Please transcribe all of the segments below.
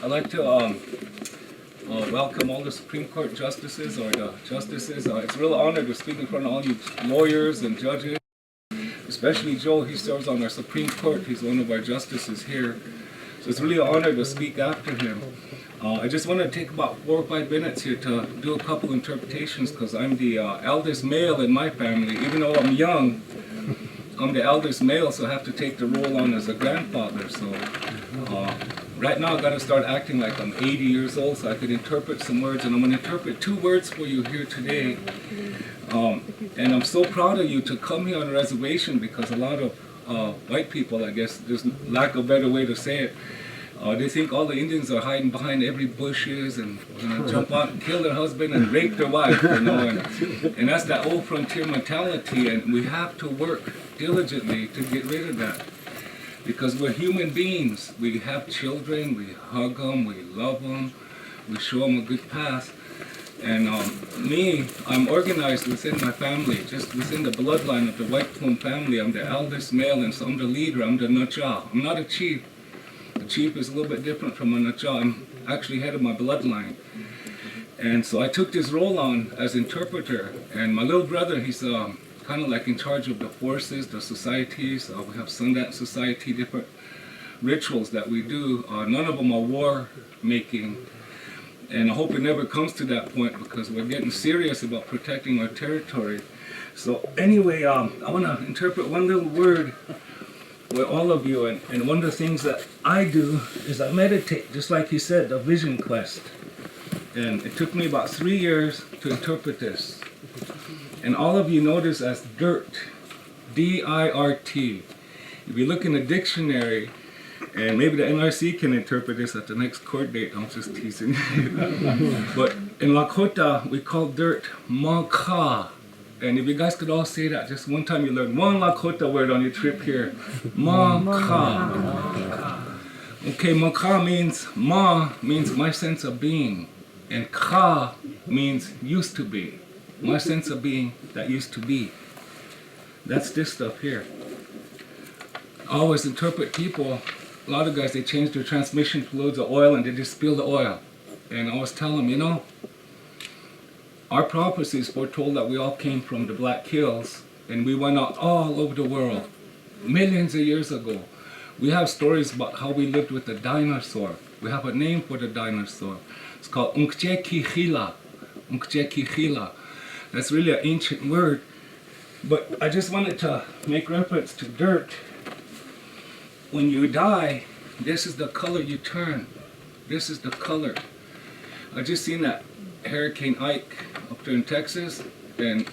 I'd like to welcome all the Supreme Court justices or the justices. It's a real honor to speak in front of all you lawyers and judges, especially Joe. He serves on our Supreme Court. He's one of our justices here. So it's really an honor to speak after him. I just want to take about 4 or 5 minutes here to do a couple interpretations because I'm the eldest male in my family. Even though I'm young, I'm the eldest male, so I have to take the role on as a grandfather. So right now I've got to start acting like I'm 80 years old so I could interpret some words. And I'm going to interpret 2 words for you here today. And I'm so proud of you to come here on a reservation because a lot of white people, I guess, there's lack of a better way to say it, they think all the Indians are hiding behind every bushes and jump out and kill their husband and rape their wife, and that's that old frontier mentality, and we have to work diligently to get rid of that because we're human beings. We have children, we hug them, we love them, we show them a good path. And I'm organized within my family, just within the bloodline of the White Plume family. I'm the eldest male, and so I'm the leader. I'm the N.R.C. I'm not a chief. The chief is a little bit different from an N.R.C. I'm actually head of my bloodline. And so I took this role on as interpreter. And my little brother, he's kind of like in charge of the forces, the societies. We have Sundance Society, different rituals that we do. None of them are war making. And I hope it never comes to that point because we're getting serious about protecting our territory. So anyway, I want to interpret one little word with all of you. And one of the things that I do is I meditate, just like he said, the vision quest. And it took me about 3 years to interpret this. And all of you know this as dirt, D-I-R-T. If you look in the dictionary, and maybe the N.R.C. can interpret this at the next court date. I'm just teasing. But in Lakota, we call dirt Maka. And if you guys could all say that, just one time you learn one Lakota word on your trip here. Maka. Okay, Maka means, Ma means my sense of being. And Ka means used to be. My sense of being that used to be. That's this stuff here. I always interpret people. A lot of guys, they change their transmission fluids of oil and they just spill the oil. And I always tell them, our prophecies foretold that we all came from the Black Hills and we went out all over the world millions of years ago. We have stories about how we lived with the dinosaur. We have a name for the dinosaur. It's called Unkchekihila. Unkchekihila. That's really an ancient word. But I just wanted to make reference to dirt. When you die, this is the color you turn. This is the color. I just seen that Hurricane Ike up there in Texas, and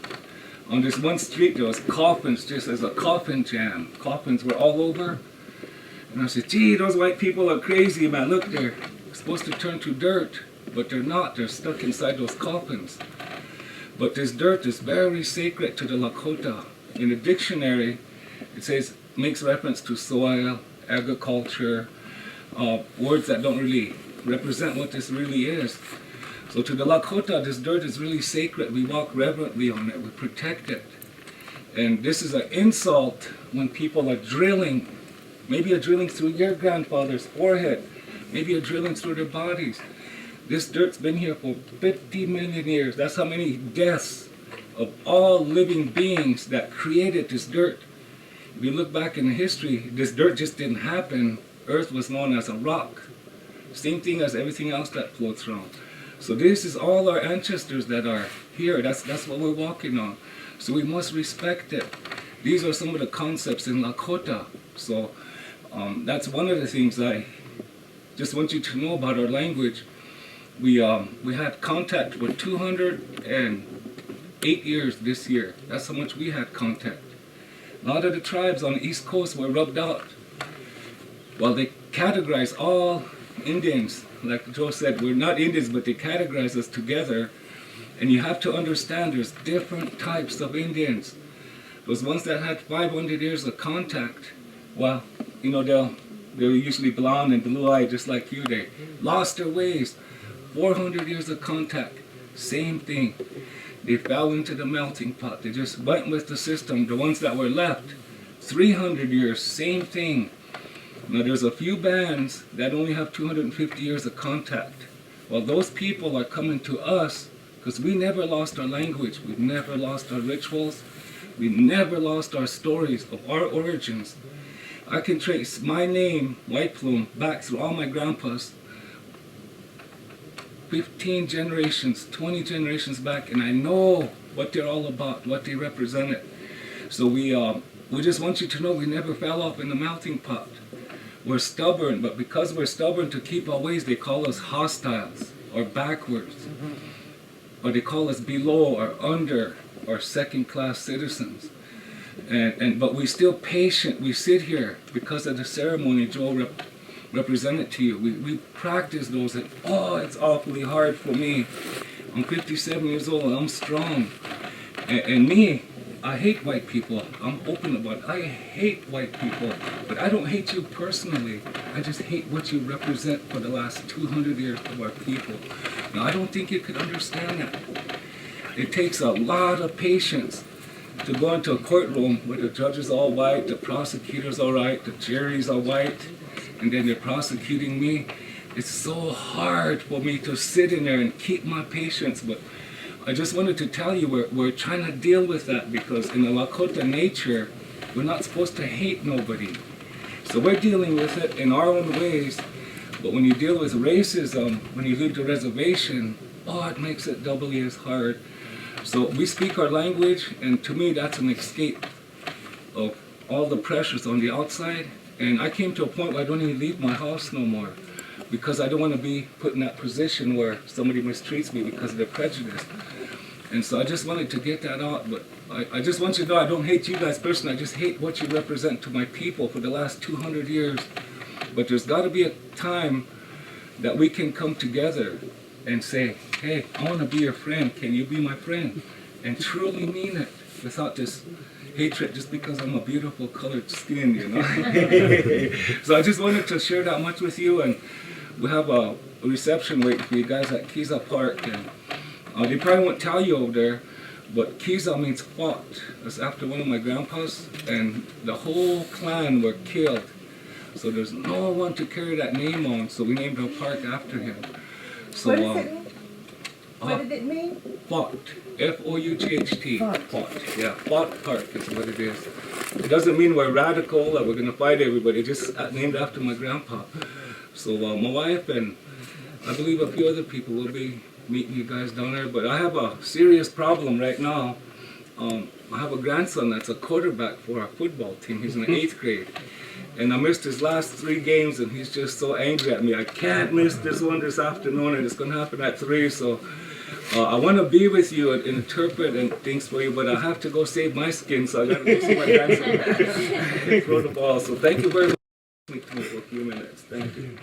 on this one street there was coffins, just as a coffin jam. Coffins were all over. And I said, gee, those white people are crazy, man. Look, they're supposed to turn to dirt, but they're not. They're stuck inside those coffins. But this dirt is very sacred to the Lakota. In the dictionary, it says, makes reference to soil, agriculture, words that don't really represent what this really is. So to the Lakota, this dirt is really sacred. We walk reverently on it. We protect it. And this is an insult when people are drilling. Maybe you're drilling through your grandfather's forehead. Maybe you're drilling through their bodies. This dirt's been here for 50 million years. That's how many deaths of all living beings that created this dirt. If you look back in history, this dirt just didn't happen. Earth was known as a rock. Same thing as everything else that floats around. So this is all our ancestors that are here. That's what we're walking on. So we must respect it. These are some of the concepts in Lakota. So that's one of the things I just want you to know about our language. We had contact for 208 years this year. That's how much we had contact. A lot of the tribes on the East Coast were rubbed out. Well, they categorize all Indians. Like Joe said, we're not Indians, but they categorize us together. And you have to understand there's different types of Indians. Those ones that had 500 years of contact, well, they're usually blonde and blue-eyed just like you. They lost their ways. 400 years of contact, same thing. They fell into the melting pot. They just went with the system. The ones that were left, 300 years, same thing. Now there's a few bands that only have 250 years of contact. Well, those people are coming to us because we never lost our language, we never lost our rituals, we never lost our stories of our origins. I can trace my name, White Plume, back through all my grandpas, 15 generations, 20 generations back, and I know what they're all about, what they represented. So we just want you to know we never fell off in the melting pot. We're stubborn, but because we're stubborn to keep our ways, they call us hostiles or backwards, or they call us below or under or second-class citizens. But we're still patient. We sit here because of the ceremony Joe represented to you. We practice those, and it's awfully hard for me. I'm 57 years old and I'm strong. And me, I hate white people. I'm open about it. I hate white people, but I don't hate you personally. I just hate what you represent for the last 200 years of our people. Now, I don't think you could understand that. It takes a lot of patience to go into a courtroom where the judge is all white, the prosecutor's all right, the jury's all white, and then they're prosecuting me. It's so hard for me to sit in there and keep my patience, but I just wanted to tell you we're trying to deal with that because in the Lakota nature, we're not supposed to hate nobody. So we're dealing with it in our own ways, but when you deal with racism, when you leave the reservation, it makes it doubly as hard. So we speak our language, and to me that's an escape of all the pressures on the outside. And I came to a point where I don't even leave my house no more because I don't want to be put in that position where somebody mistreats me because of their prejudice. And so I just wanted to get that out, but I just want you to know I don't hate you guys personally, I just hate what you represent to my people for the last 200 years. But there's got to be a time that we can come together and say, hey, I want to be your friend, can you be my friend? And truly mean it without this hatred just because I'm a beautiful colored skin, you know. So I just wanted to share that much with you, and we have a reception waiting for you guys at Kiza Park, and they probably won't tell you over there, but Kiza means fought. That's after one of my grandpas, and the whole clan were killed. So there's no one to carry that name on, so we named our park after him. So, what does it mean? What did it mean? Fought. F-O-U-G-H-T. Fought. Yeah, Fought Park is what it is. It doesn't mean we're radical or we're going to fight everybody. It's just named after my grandpa. So my wife and I believe a few other people will be meeting you guys down there. But I have a serious problem right now. I have a grandson that's a quarterback for our football team. He's in the 8th grade. And I missed his last 3 games, and he's just so angry at me. I can't miss this one this afternoon, and it's going to happen at 3. So I want to be with you and interpret and things for you, but I have to go save my skin, so I got to go see my grandson and throw the ball. So thank you very much for a few minutes. Thank you.